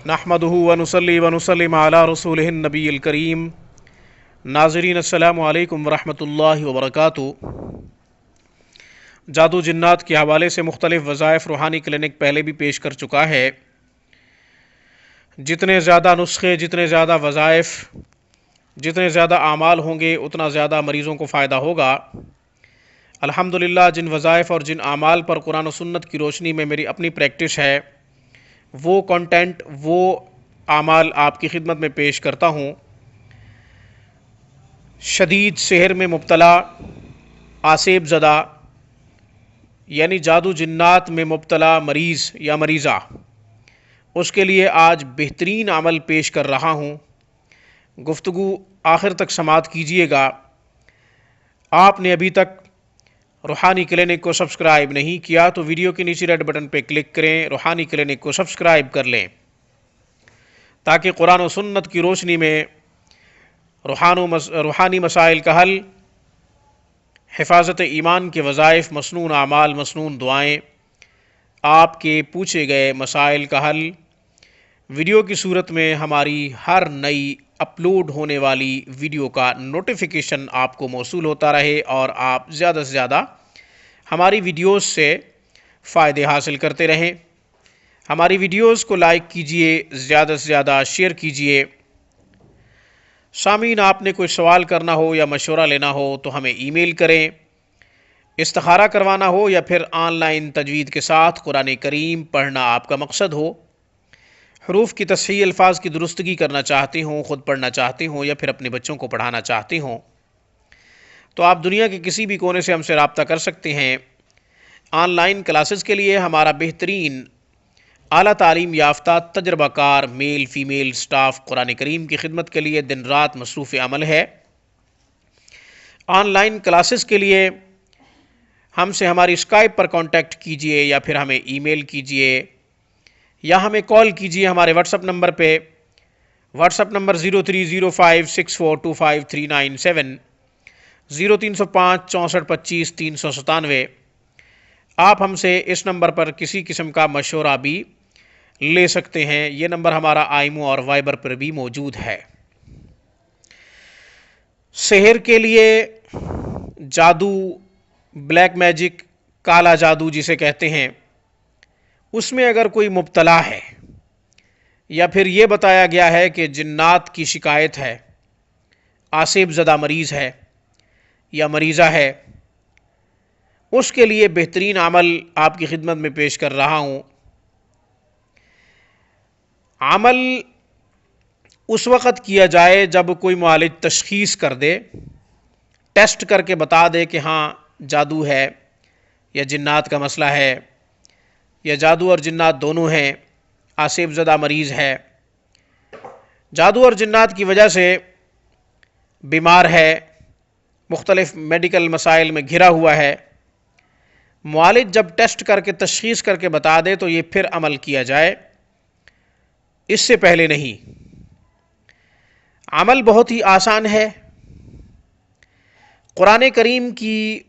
नहमदुहु व नुसल्ली व नुसल्लिम अला रसूलिहिन नबील करीम। नाज़रीन अस्सलामु अलैकुम व रहमतुल्लाहि व बरकातुहू। जादू जिन्नात के हवाले से मुख्तलिफ़ वज़ाइफ रूहानी क्लिनिक पहले भी पेश कर चुका है। जितने ज़्यादा नुस्खे, जितने ज़्यादा वज़ाइफ, जितने ज़्यादा आमाल होंगे उतना ज़्यादा मरीज़ों को फ़ायदा होगा। अल्हम्दुलिल्लाह जिन वज़ाइफ और जिन आमाल पर कुरान और सुन्नत की रोशनी में मेरी अपनी प्रैक्टिस है, वो कंटेंट, वो आमाल आपकी खिदमत में पेश करता हूँ। शदीद सेहर में मुब्तला, आसेब ज़दा यानी जादू जिन्नात में मुब्तला मरीज़ या मरीज़ा, उसके लिए आज बेहतरीन अमल पेश कर रहा हूँ। गुफ्तगू आखिर तक समाअत कीजिएगा। आपने अभी तक रूहानी क्लिनिक को सब्सक्राइब नहीं किया तो वीडियो के नीचे रेड बटन पर क्लिक करें, रूहानी क्लिनिक को सब्सक्राइब कर लें, ताकि कुरान और सुन्नत की रोशनी में रूहानी मसाइल का हल, हिफाजत ईमान के वज़ाइफ, मसनून आमाल, मसनून दुआएँ, आपके पूछे गए मसाइल का हल वीडियो की सूरत में हमारी हर नई अपलोड होने वाली वीडियो का नोटिफिकेशन आपको मौसूल होता रहे और आप ज़्यादा से ज़्यादा हमारी वीडियोस से फ़ायदे हासिल करते रहें। हमारी वीडियोस को लाइक कीजिए, ज़्यादा से ज़्यादा शेयर कीजिए। सामीन, आपने कोई सवाल करना हो या मशवरा लेना हो तो हमें ईमेल करें। इस्तिखारा करवाना हो या फिर ऑनलाइन तजवीद के साथ कुरान करीम पढ़ना आपका मकसद हो, हरूफ की तस्हीह, अल्फाज की दुरुस्तगी करना चाहते हों, ख़ुद पढ़ना चाहते हों या फिर अपने बच्चों को पढ़ाना चाहते हों, तो आप दुनिया के किसी भी कोने से हमसे रब्ता कर सकते हैं। ऑनलाइन क्लासेस के लिए हमारा बेहतरीन आला तालीम याफ्ता तजर्बाकार मेल फ़ीमेल स्टाफ कुरान करीम की खिदमत के लिए दिन रात मसरूफ़ अमल है। ऑनलाइन क्लासेस के लिए हमसे हमारी स्काइप पर कांटेक्ट कीजिए या फिर हमें ईमेल कीजिए या हमें कॉल कीजिए हमारे व्हाट्सअप नंबर पे। WhatsApp number 0305642537, 0305 64 25 397। आप हमसे इस नंबर पर किसी किस्म का मशवरा भी ले सकते हैं। ये नंबर हमारा आईमो और वाइबर पर भी मौजूद है। सेहर के लिए जादू, ब्लैक मैजिक, काला जादू जिसे कहते हैं, उसमें अगर कोई मुब्तला है या फिर ये बताया गया है कि जिन्नात की शिकायत है, आसेब ज़दा मरीज़ है या मरीज़ा है, उसके लिए बेहतरीन अमल आपकी खिदमत में पेश कर रहा हूँ। अमल उस वक़्त किया जाए जब कोई मुआलिज तशख़ीस कर दे, टेस्ट करके बता दे कि हाँ जादू है या जिन्नात का मसला है या जादू और जिन्नात दोनों हैं, आसेब ज़दा मरीज़ है, जादू और जिन्नात की वजह से बीमार है, मुख्तलिफ़ मेडिकल मसाइल में घिरा हुआ है। मुआलिज जब टेस्ट करके तशख़ीस करके बता दे तो ये फिर अमल किया जाए, इससे पहले नहीं। अमल बहुत ही आसान है। कुरान करीम की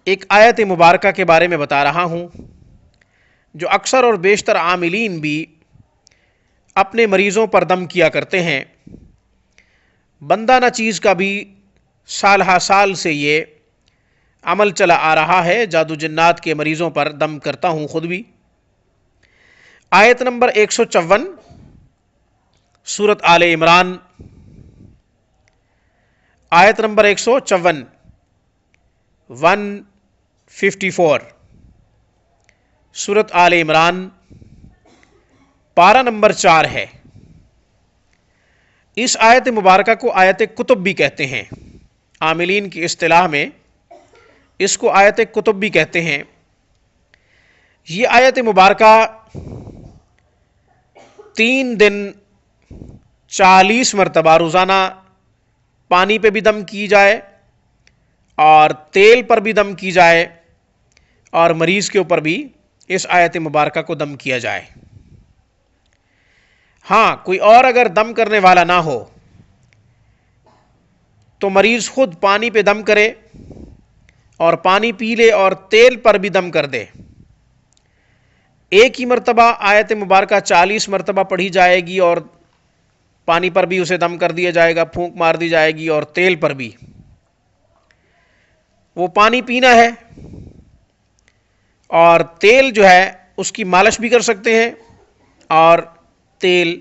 एक आयत मुबारका के बारे में बता रहा हूँ, जो अक्सर और बेशतर आमिलीन भी अपने मरीज़ों पर दम किया करते हैं। बंदा न चीज़ का भी साल हा साल से ये अमल चला आ रहा है। जादू जिन्नात के मरीज़ों पर दम करता हूँ ख़ुद भी। आयत नंबर 154 सूरत आले इमरान, आयत नंबर 154 154 सूरत आले इमरान, पारा नंबर 4 है। इस आयत मुबारका को आयत कुतुब भी कहते हैं। आमिलीन की इस्तिलाह में इसको आयत कुतुब भी कहते हैं। ये आयत मुबारका 3 दिन 40 मरतबा रोज़ाना पानी पे भी दम की जाए और तेल पर भी दम की जाए और मरीज़ के ऊपर भी इस आयत मुबारका को दम किया जाए। हाँ, कोई और अगर दम करने वाला ना हो तो मरीज़ खुद पानी पे दम करे और पानी पी ले और तेल पर भी दम कर दे। ایک ہی مرتبہ آیت مبارکہ 40 مرتبہ پڑھی جائے گی، اور پانی پر بھی اسے دم کر دیا جائے گا، پھونک مار دی جائے گی، اور تیل پر بھی۔ وہ پانی پینا ہے، اور تیل جو ہے اس کی مالش بھی کر سکتے ہیں، اور تیل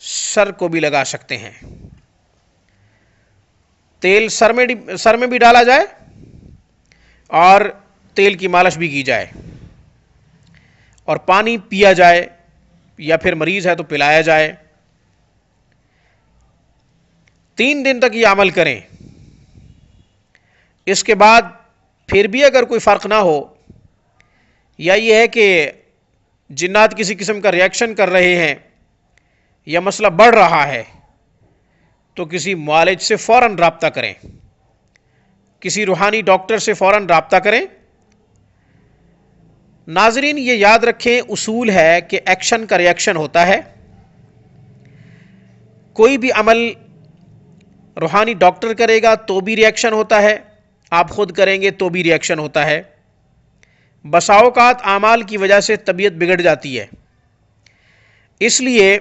سر کو بھی لگا سکتے ہیں۔ تیل سر میں بھی ڈالا جائے اور تیل کی مالش بھی کی جائے، اور پانی پیا جائے، یا پھر مریض ہے تو پلایا جائے۔ 3 دن تک یہ عمل کریں۔ اس کے بعد پھر بھی اگر کوئی فرق نہ ہو، یا یہ ہے کہ جنات کسی قسم کا ریئیکشن کر رہے ہیں، یا مسئلہ بڑھ رہا ہے، تو کسی معالج سے فوراً رابطہ کریں، کسی روحانی ڈاکٹر سے فوراً رابطہ کریں۔ ناظرین، یہ یاد رکھیں، اصول ہے کہ ایکشن کا ریئیکشن ہوتا ہے۔ کوئی بھی عمل روحانی ڈاکٹر کرے گا تو بھی ریئیکشن ہوتا ہے، آپ خود کریں گے تو بھی ریئیکشن ہوتا ہے۔ بسا اوقات اعمال کی وجہ سے طبیعت بگڑ جاتی ہے۔ اس لیے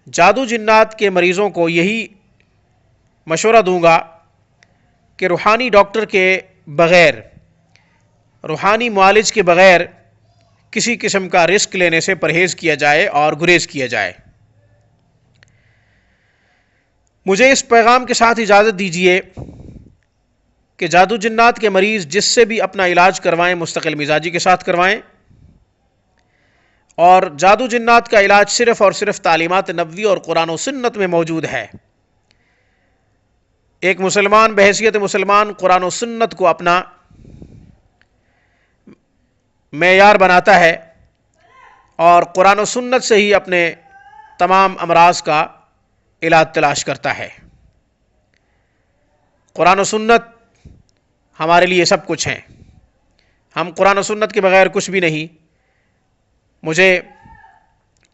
جادو جنات کے مریضوں کو یہی مشورہ دوں گا کہ روحانی ڈاکٹر کے بغیر، روحانی معالج کے بغیر کسی قسم کا رسک لینے سے پرہیز کیا جائے اور گریز کیا جائے۔ مجھے اس پیغام کے ساتھ اجازت دیجیے کہ جادو جنات کے مریض جس سے بھی اپنا علاج کروائیں مستقل مزاجی کے ساتھ کروائیں، اور جادو جنات کا علاج صرف اور صرف تعلیمات نبوی اور قرآن و سنت میں موجود ہے۔ ایک مسلمان بحیثیت مسلمان قرآن و سنت کو اپنا معیار بناتا ہے، اور قرآن و سنت سے ہی اپنے تمام امراض کا علاج تلاش کرتا ہے۔ قرآن و سنت ہمارے لیے سب کچھ ہیں، ہم قرآن و سنت کے بغیر کچھ بھی نہیں۔ مجھے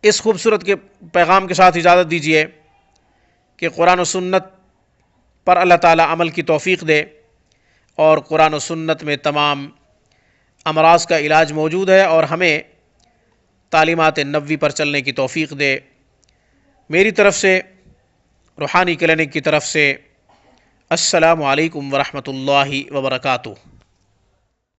اس خوبصورت کے پیغام کے ساتھ اجازت دیجیے کہ قرآن و سنت پر اللہ تعالیٰ عمل کی توفیق دے، اور قرآن و سنت میں تمام امراض کا علاج موجود ہے، اور ہمیں تعلیمات نبوی پر چلنے کی توفیق دے۔ میری طرف سے، روحانی کلینک کی طرف سے، السلام علیکم ورحمۃ اللہ وبرکاتہ۔